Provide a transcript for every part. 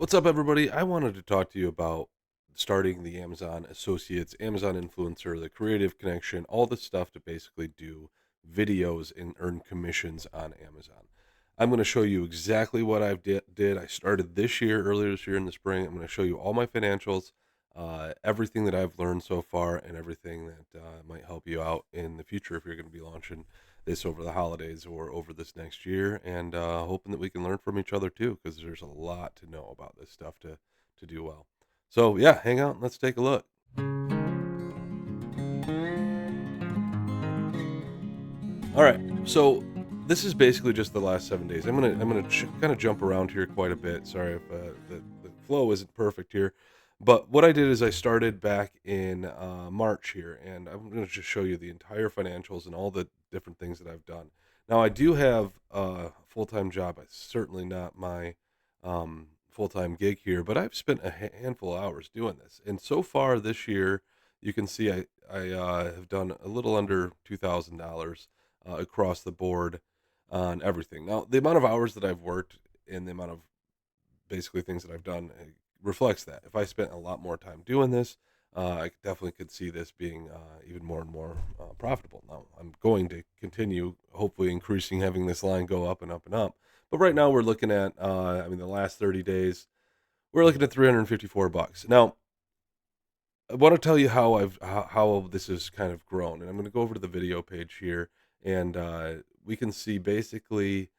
What's up, everybody? I wanted to talk to you about starting the Amazon Associates, Amazon Influencer, the Creative Connection, all the stuff to basically do videos and earn commissions on Amazon. I'm going to show you exactly what I did. I started this year, earlier this year in the spring. I'm going to show you all my financials, everything that I've learned so far, and everything that might help you out in the future if you're going to be launching this over the holidays or over this next year, and hoping that we can learn from each other too, because there's a lot to know about this stuff to do well. So yeah, hang out and let's take a look. All right, so this is basically just the last 7 days. I'm gonna kind of jump around here quite a bit. Sorry if the flow isn't perfect here, but what I did is I started back in March here, and I'm gonna just show you the entire financials and all the different things that I've done. Now I do have a full-time job. It's certainly not my full-time gig here, but I've spent a handful of hours doing this, and so far this year, you can see I have done a little under $2,000 across the board on everything. Now, the amount of hours that I've worked and the amount of basically things that I've done reflects that. If I spent a lot more time doing this, I definitely could see this being even more and more profitable. Now, I'm going to continue, hopefully, increasing, having this line go up and up and up. But right now, we're looking at, the last 30 days, we're looking at $354. Now, I want to tell you how this has kind of grown, and I'm going to go over to the video page here, and we can see basically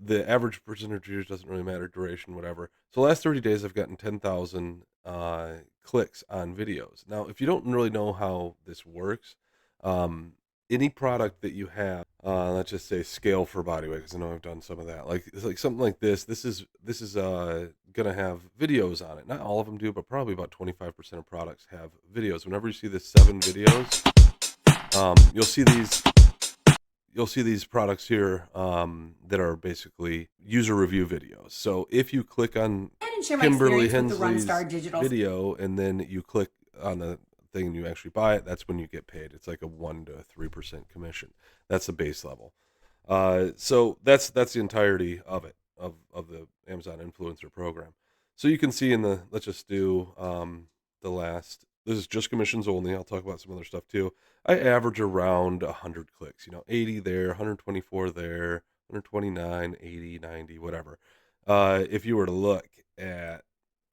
the average percentage views doesn't really matter, duration, whatever. So last 30 days, I've gotten 10,000 clicks on videos. Now, if you don't really know how this works, um, any product that you have, let's just say scale for body weight, because I know I've done some of that. Like it's like something like this. This is gonna have videos on it. Not all of them do, but probably about 25% of products have videos. Whenever you see this 7 videos, you'll see these products here that are basically user review videos. So if you click on And share my Kimberly experience with the Hensley's Runstar Digital. video and then you click on the thing and you actually buy it, that's when you get paid. It's like a 1 to 3% commission. That's the base level. So that's the entirety of it, of the Amazon influencer program. So you can see in the, let's just do the last, this is just commissions only. I'll talk about some other stuff too. I average around 100 clicks, 80 there, 124 there, 129, 80, 90, whatever. If you were to look at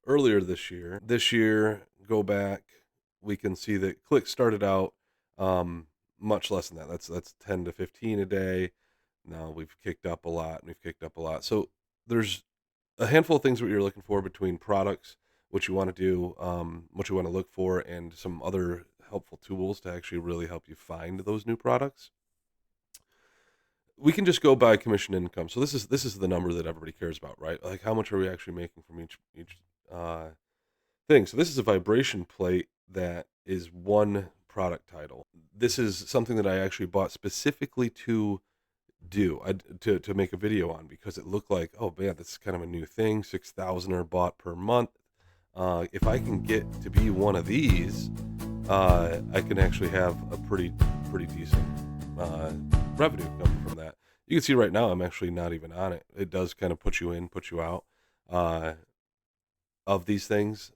earlier this year, go back, we can see that clicks started out much less than that. That's 10 to 15 a day. Now we've kicked up a lot and we've kicked up a lot. So there's a handful of things what you're looking for between products, what you want to do, what you want to look for, and some other helpful tools to actually really help you find those new products. We can just go by commission income. So this is the number that everybody cares about, right? Like how much are we actually making from each thing? So this is a vibration plate that is one product title. This is something that I actually bought specifically to make a video on because it looked like, oh man, that's kind of a new thing. 6,000 are bought per month. If I can get to be one of these, I can actually have a pretty decent uh, revenue coming from that. You can see right now I'm actually not even on it. It does kind of put you in, put you out uh, of these things.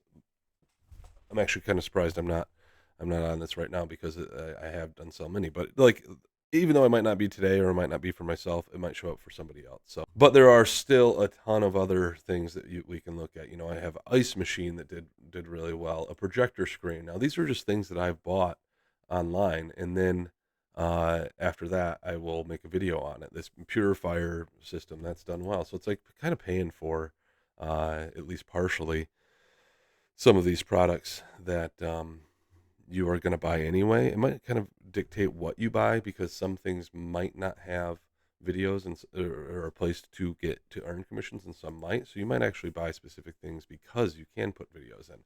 I'm actually kind of surprised I'm not on this right now because I have done so many. But like, even though I might not be today or it might not be for myself, it might show up for somebody else. So, but there are still a ton of other things that we can look at. I have an ice machine that did really well, a projector screen. Now these are just things that I've bought online, and then after that I will make a video on it. This purifier system that's done well, so it's like kind of paying for at least partially some of these products that you are going to buy anyway. It might kind of dictate what you buy because some things might not have videos or a place to get to earn commissions, and some might. So you might actually buy specific things because you can put videos in.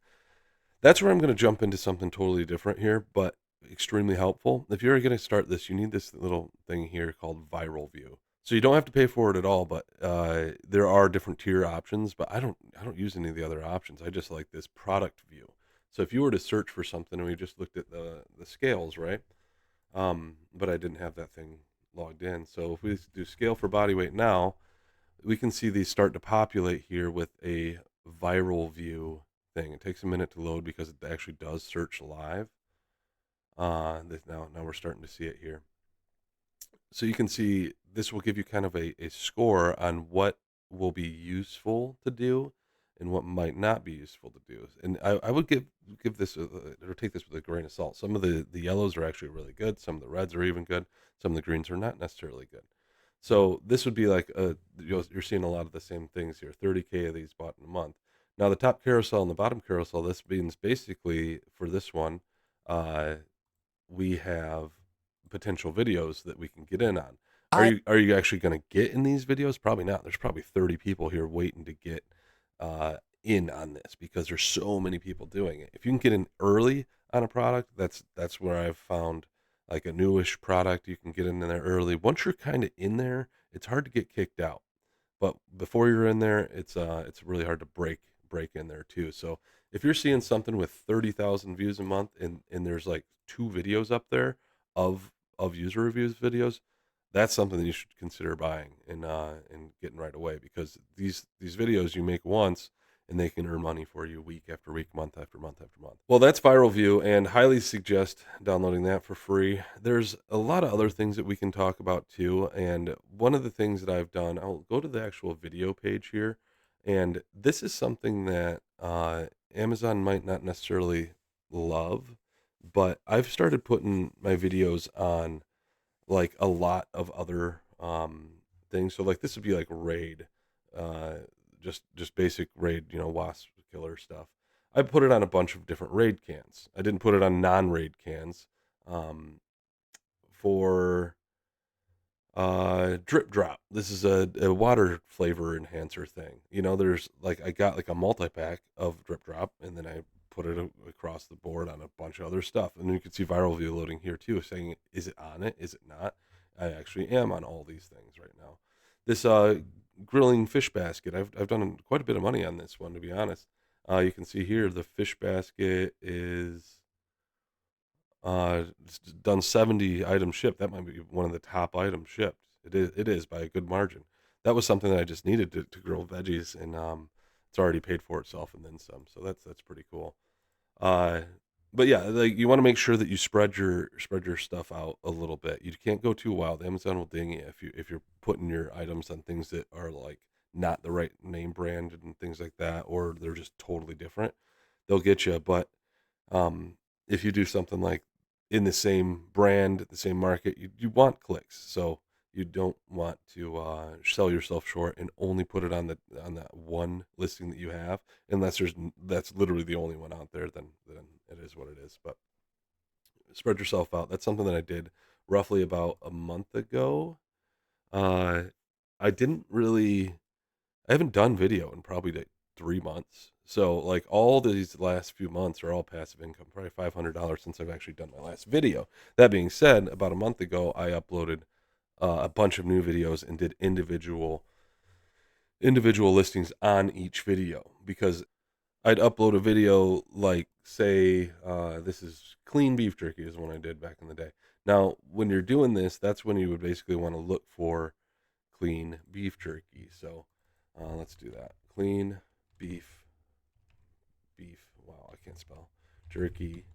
That's where I'm going to jump into something totally different here, but extremely helpful. If you're going to start this, you need this little thing here called Viral View. So you don't have to pay for it at all, but there are different tier options. But I don't use any of the other options. I just like this product view. So if you were to search for something, and we just looked at the scales, right? But I didn't have that thing logged in. So if we do scale for body weight now, we can see these start to populate here with a viral view thing. It takes a minute to load because it actually does search live. Now we're starting to see it here. So you can see this will give you kind of a score on what will be useful to do and what might not be useful to do. And I would give this or take this with a grain of salt. Some of the yellows are actually really good. Some of the reds are even good. Some of the greens are not necessarily good. So this would be like you're seeing a lot of the same things here. 30K of these bought in a month. Now the top carousel and the bottom carousel. This means basically for this one, uh, we have potential videos that we can get in on. I Are you actually going to get in these videos? Probably not. There's probably 30 people here waiting to get in on this because there's so many people doing it. If you can get in early on a product, that's where I've found like a newish product. You can get in there early. Once you're kind of in there, it's hard to get kicked out. But before you're in there, it's really hard to break in there too. So if you're seeing something with 30,000 views a month and there's like two videos up there of user reviews videos, that's something that you should consider buying and getting right away because these videos you make once and they can earn money for you week after week, month after month after month. Well, that's Viral View, and highly suggest downloading that for free. There's a lot of other things that we can talk about too, and one of the things that I've done, I'll go to the actual video page here, and this is something that Amazon might not necessarily love, but I've started putting my videos on like a lot of other things. So like this would be like raid, uh, just basic raid, wasp killer stuff. I put it on a bunch of different raid cans. I didn't put it on non-raid cans um, for drip drop. This is a water flavor enhancer thing. There's like I got like a multi-pack of drip drop and then I put it across the board on a bunch of other stuff. And you can see viral view loading here too, saying is it on it? Is it not? I actually am on all these things right now. This grilling fish basket, I've done quite a bit of money on this one to be honest. You can see here the fish basket is it's done 70 items shipped. That might be one of the top items shipped. It is by a good margin. That was something that I just needed to grow veggies, and it's already paid for itself and then some. So that's pretty cool. Uh, but yeah, like you want to make sure that you spread your stuff out a little bit. You can't go too wild. Amazon will ding you if you're putting your items on things that are like not the right name brand and things like that, or they're just totally different. They'll get you. But if you do something like in the same brand, the same market, you want clicks. So you don't want to sell yourself short and only put it on that one listing that you have, unless that's literally the only one out there. Then it is what it is. But spread yourself out. That's something that I did roughly about a month ago. Uh, I didn't really I haven't done video in probably like 3 months. So like all these last few months are all passive income, probably $500 since I've actually done my last video. That being said, about a month ago, I uploaded a bunch of new videos and did individual listings on each video because I'd upload a video like say this is clean beef jerky is one I did back in the day. Now, when you're doing this, that's when you would basically want to look for clean beef jerky. So let's do that. Clean beef. Wow, I can't spell jerky.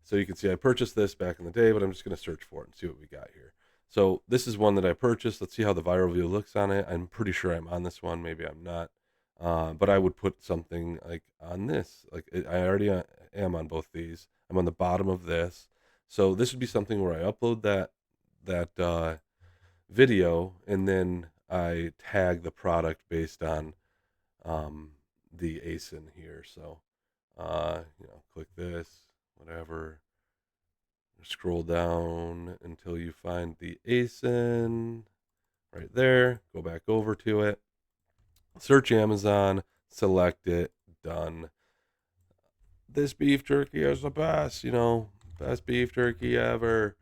So you can see I purchased this back in the day, but I'm just going to search for it and see what we got here. So this is one that I purchased. Let's see how the viral view looks on it. I'm pretty sure I'm on this one. Maybe I'm not. But I would put something like on this. Like I already am on both these. I'm on the bottom of this. So this would be something where I upload that video and then I tag the product based on um, the ASIN here. So, click this, whatever. Scroll down until you find the ASIN right there. Go back over to it. Search Amazon, select it, done. This beef jerky is the best, best beef jerky ever.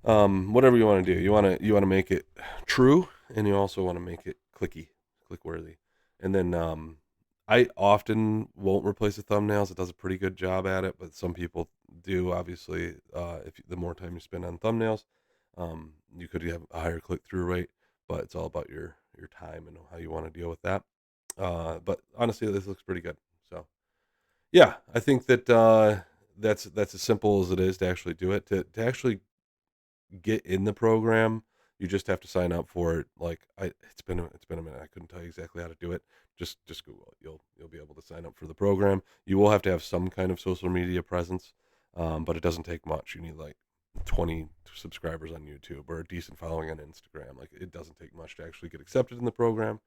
Whatever you want to do. You want to make it true and you also want to make it click worthy. And then I often won't replace the thumbnails. It does a pretty good job at it, but some people do. Obviously, if the more time you spend on thumbnails, you could have a higher click through rate. But it's all about your time and how you want to deal with that. But honestly, this looks pretty good. So yeah, I think that that's as simple as it is to actually do it. To actually get in the program, you just have to sign up for it. Like it's been a minute. I couldn't tell you exactly how to do it. Just Google it. You'll be able to sign up for the program. You will have to have some kind of social media presence, but it doesn't take much. You need like 20 subscribers on YouTube or a decent following on Instagram. Like it doesn't take much to actually get accepted in the program.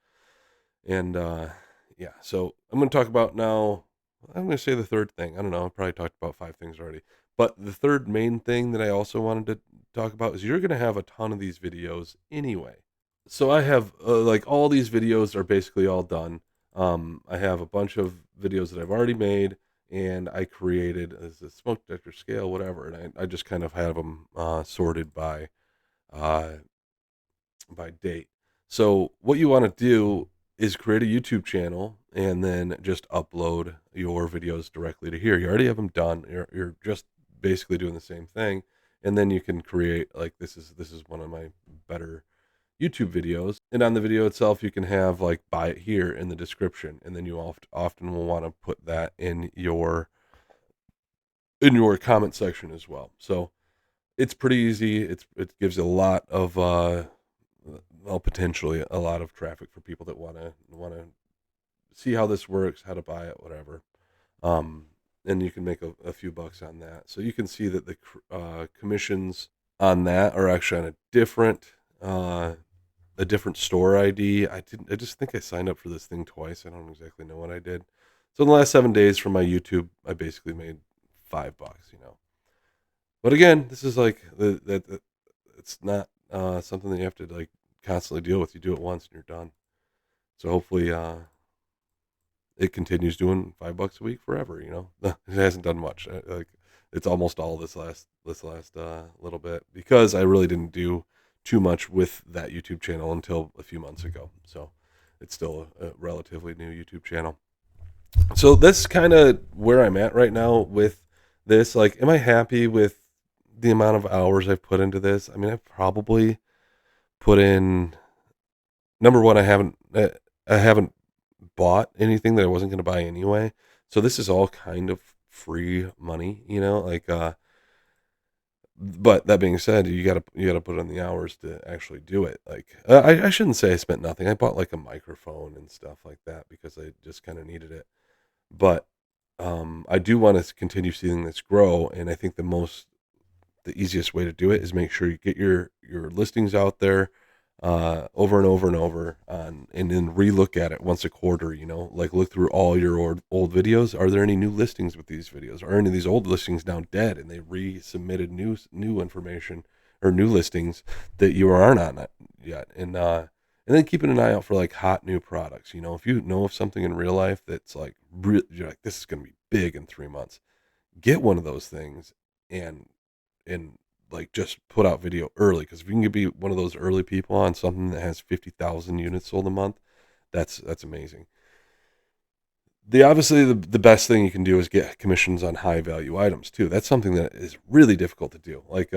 And yeah, so I'm going to talk about now. I'm going to say the third thing. I don't know. I probably talked about five things already. But the third main thing that I also wanted to talk about is you're going to have a ton of these videos anyway. So I have like all these videos are basically all done. I have a bunch of videos that I've already made and I created as a smoke detector scale, whatever. And I just kind of have them sorted uh, by date. So what you want to do is create a YouTube channel and then just upload your videos directly to here. You already have them done. You're just basically doing the same thing, and then you can create like this is one of my better YouTube videos. And on the video itself, you can have like buy it here in the description, and then you often will want to put that in your comment section as well. So it's pretty easy. It gives a lot of well, potentially a lot of traffic for people that want to see how this works, how to buy it, whatever. Um, and you can make a few bucks on that. So you can see that the commissions on that are actually on uh, a different store ID. I just think I signed up for this thing twice. I don't exactly know what I did. So in the last 7 days from my YouTube, I basically made $5. But again, this is like it's not something that you have to like constantly deal with. You do it once and you're done. So hopefully, it continues doing $5 a week forever. It hasn't done much. Like it's almost all this last little bit because I really didn't do too much with that YouTube channel until a few months ago. So it's still a relatively new YouTube channel. So that's kind of where I'm at right now with this. Like, am I happy with the amount of hours I've put into this? I mean, I've probably put in number one. I haven't bought anything that I wasn't going to buy anyway. So this is all kind of free money, like but that being said, you got to put in the hours to actually do it. Like I shouldn't say I spent nothing. I bought like a microphone and stuff like that because I just kind of needed it. But I do want to continue seeing this grow, and I think the easiest way to do it is make sure you get your listings out there over and over and over and then relook at it once a quarter, like look through all your old videos. Are there any new listings with these videos? Are any of these old listings now dead and they resubmitted new information or new listings that you aren't on it yet? And then keeping an eye out for like hot new products. If you know of something in real life that's like you're like, this is going to be big in 3 months, get one of those things and and like just put out video early, because if you can be one of those early people on something that has 50,000 units sold a month, that's amazing. The best thing you can do is get commissions on high value items too. That's something that is really difficult to do. Like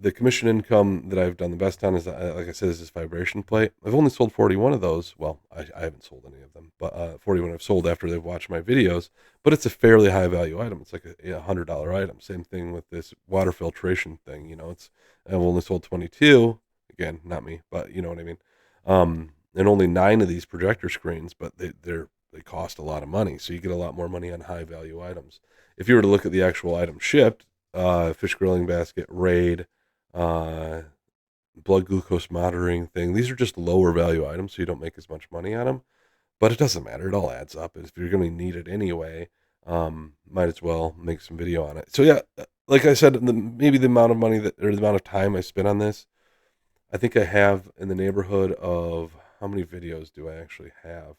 the commission income that I've done the best on is like I said, is this vibration plate. I've only sold 41 of those. Well, I haven't sold any of them, but 41 I've sold after they've watched my videos. But it's a fairly high value item. It's like a $100 item. Same thing with this water filtration thing. I've only sold 22. Again, not me, but you know what I mean. And only 9 of these projector screens, but they cost a lot of money, so you get a lot more money on high value items. If you were to look at the actual items shipped, fish grilling basket, raid, uh, blood glucose monitoring thing, these are just lower value items, so you don't make as much money on them. But it doesn't matter; it all adds up. If you're going to need it anyway, might as well make some video on it. So yeah, like I said, maybe the amount of money or the amount of time I spent on this, I think I have in the neighborhood of how many videos do I actually have?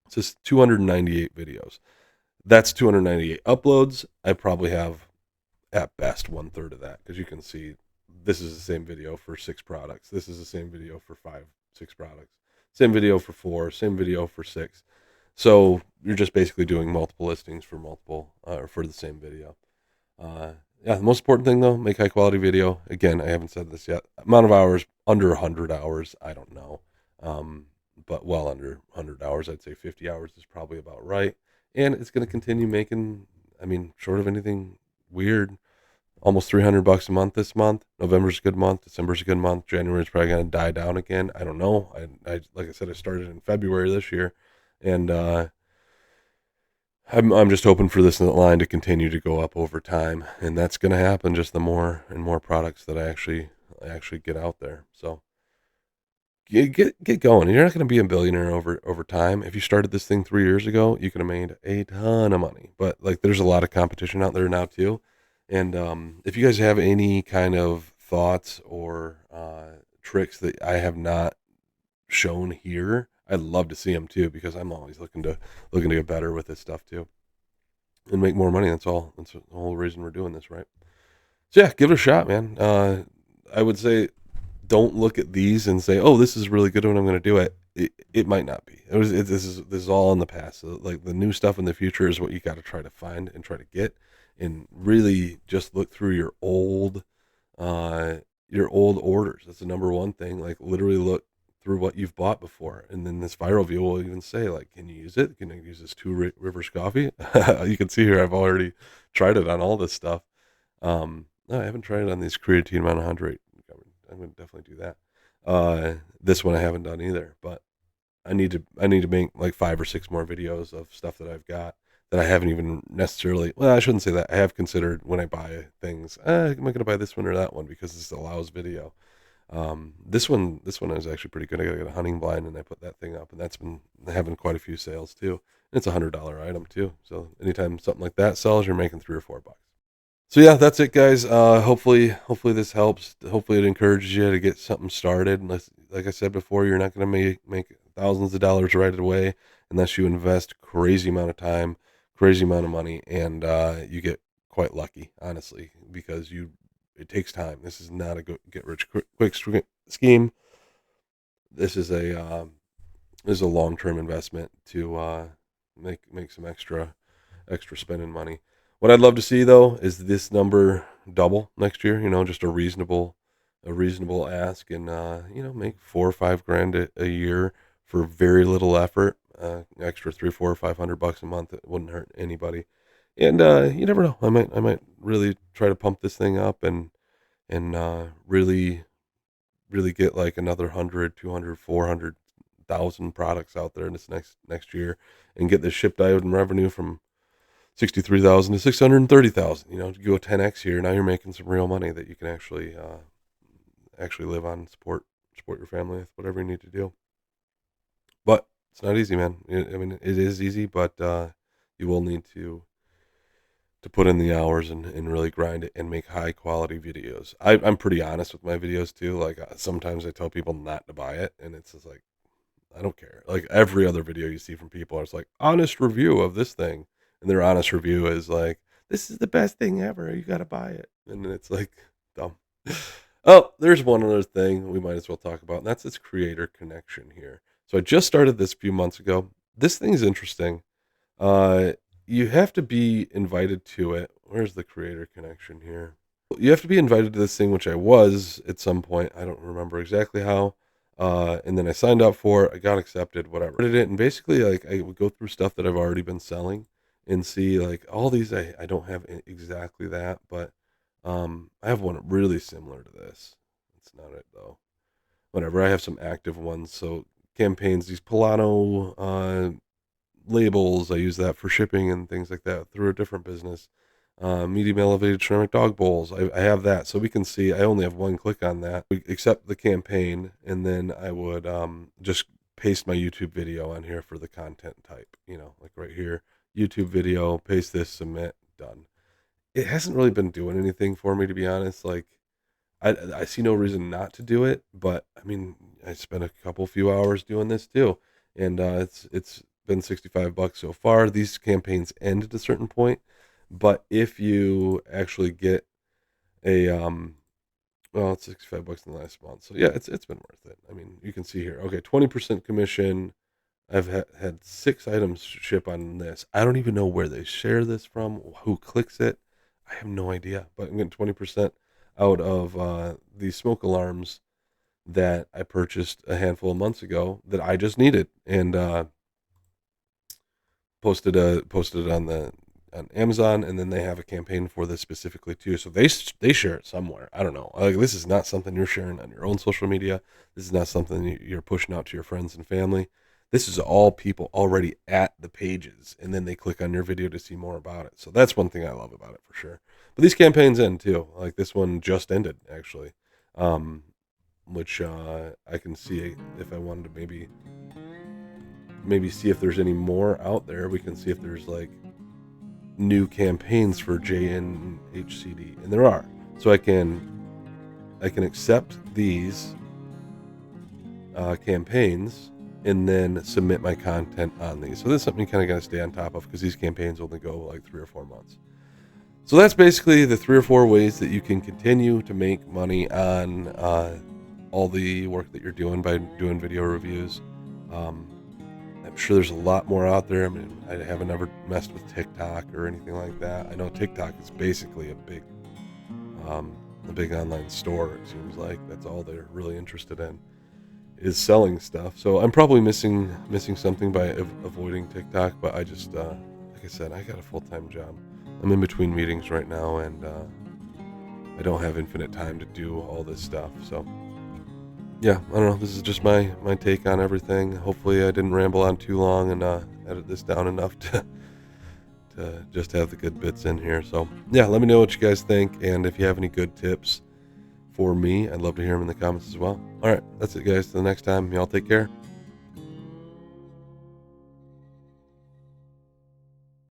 It's just 298 videos. That's 298 uploads. I probably have at best one third of that, because you can see this is the same video for 6 products. This is the same video for 6 products. Same video for 4. Same video for 6. So you're just basically doing multiple listings for for the same video. Uh, yeah, the most important thing though, make high quality video. Again, I haven't said this yet. Amount of hours under 100 hours. I don't know. but well under 100 hours. I'd say 50 hours is probably about right. And it's going to continue making, I mean, short of anything weird, almost $300 a month this month. November's a good month. December's a good month. January's probably going to die down again. I don't know. I like I said, I started in February this year, and I'm just hoping for this line to continue to go up over time, and that's going to happen. Just the more and more products that I actually get out there. So get going. You're not going to be a billionaire over time. If you started this thing 3 years ago, you could have made a ton of money. But like, there's a lot of competition out there now too. And if you guys have any kind of thoughts or tricks that I have not shown here, I'd love to see them too, because I'm always looking to get better with this stuff too and make more money. That's all. That's the whole reason we're doing this, right? So yeah, give it a shot, man. I would say don't look at these and say, "Oh, this is really good when I'm going to do it." It might not be. This is all in the past. So, like, the new stuff in the future is what you got to try to find and try to get, and really just look through uh your old orders. That's the number one thing. Like, literally look through what you've bought before, and then this viral view will even say, like, "Can you use it? Can I use this Rivers coffee?" You can see here I've already tried it on all this stuff. No, I haven't tried it on these creatine monohydrate. I'm gonna definitely do that. This one I haven't done either, but I need to make like 5 or 6 more videos of stuff that I've got that I haven't even necessarily. Well, I shouldn't say that. I have considered when I buy things. Am I gonna buy this one or that one because this allows video? This one is actually pretty good. I gotta get a hunting blind and I put that thing up, and that's been having quite a few sales too. And it's $100 item too. So anytime something like that sells, you're making $3 or $4. So yeah, that's it, guys. Hopefully this helps. Hopefully it encourages you to get something started. Unless, like I said before, you're not going to make thousands of dollars right away unless you invest crazy amount of time, crazy amount of money, and you get quite lucky, honestly, because it takes time. This is not a get rich quick scheme. This is a long term investment to make some extra spending money. What I'd love to see though is this number double next year. Just a reasonable ask, and make 4 or 5 grand a year for very little effort. Extra 3, 4, 500 bucks a month. It wouldn't hurt anybody. And you never know. I might really try to pump this thing up and really get like another 100, 200, 400,000 products out there in this next year, and get this shipped out in revenue from 63,000 to 630,000. To go 10x here. Now you're making some real money that you can actually live on, support your family with whatever you need to do. But it's not easy, man. I mean, it is easy, but you will need to put in the hours and really grind it and make high quality videos. I'm pretty honest with my videos too. Like, sometimes I tell people not to buy it, and it's just like, I don't care. Like, every other video you see from people, it's like honest review of this thing, and their honest review is like, "This is the best thing ever. You got to buy it," and then it's like, dumb. Oh, there's one other thing we might as well talk about, and that's this creator connection here. So I just started this a few months ago. This thing is interesting. Uh, you have to be invited to it. Where's the creator connection here? You have to be invited to this thing, which I was at some point. I don't remember exactly how. And then I signed up for it. I got accepted, whatever. Did it, and basically, like, I would go through stuff that I've already been selling and see, like, all these. I don't have exactly that, but I have one really similar to this. It's not it though. Whatever. I have some active ones. So campaigns, these Polano labels. I use that for shipping and things like that through a different business. Medium elevated ceramic dog bowls. I have that, so we can see. I only have one click on that. We accept the campaign, and then I would just paste my YouTube video on here for the content type. Like right here, YouTube video. Paste this, submit, done. It hasn't really been doing anything for me, to be honest. Like, I see no reason not to do it, but I mean, I spent a few hours doing this too, and it's been $65 so far. These campaigns end at a certain point, but if you actually get a well, it's $65 in the last month, so yeah, it's been worth it. I mean, you can see here, okay, 20% commission. I've had 6 items ship on this. I don't even know where they share this from, who clicks it. I have no idea, but I'm getting 20% out of these smoke alarms that I purchased a handful of months ago that I just needed, and posted it on Amazon, and then they have a campaign for this specifically too. So they share it somewhere. I don't know. Like, this is not something you're sharing on your own social media. This is not something you're pushing out to your friends and family. This is all people already at the pages, and then they click on your video to see more about it. So that's one thing I love about it for sure. But these campaigns end too. Like, this one just ended actually, which I can see if I wanted to maybe see if there's any more out there. We can see if there's like new campaigns for JNHCD, and there are. So I can accept these campaigns and then submit my content on these. So this is something you kind of got to stay on top of, because these campaigns only go like 3 or 4 months. So that's basically the 3 or 4 ways that you can continue to make money on all the work that you're doing by doing video reviews. I'm sure there's a lot more out there. I mean, I haven't ever messed with TikTok or anything like that. I know TikTok is basically a big online store. It seems like that's all they're really interested in, is selling stuff. So I'm probably missing something by avoiding TikTok. But I just, like I said, I got a full-time job. I'm in between meetings right now, and I don't have infinite time to do all this stuff. So yeah, I don't know. This is just my take on everything. Hopefully I didn't ramble on too long and edit this down enough to just have the good bits in here. So yeah, let me know what you guys think, and if you have any good tips for me, I'd love to hear them in the comments as well. All right, that's it, guys. Till the next time, y'all take care.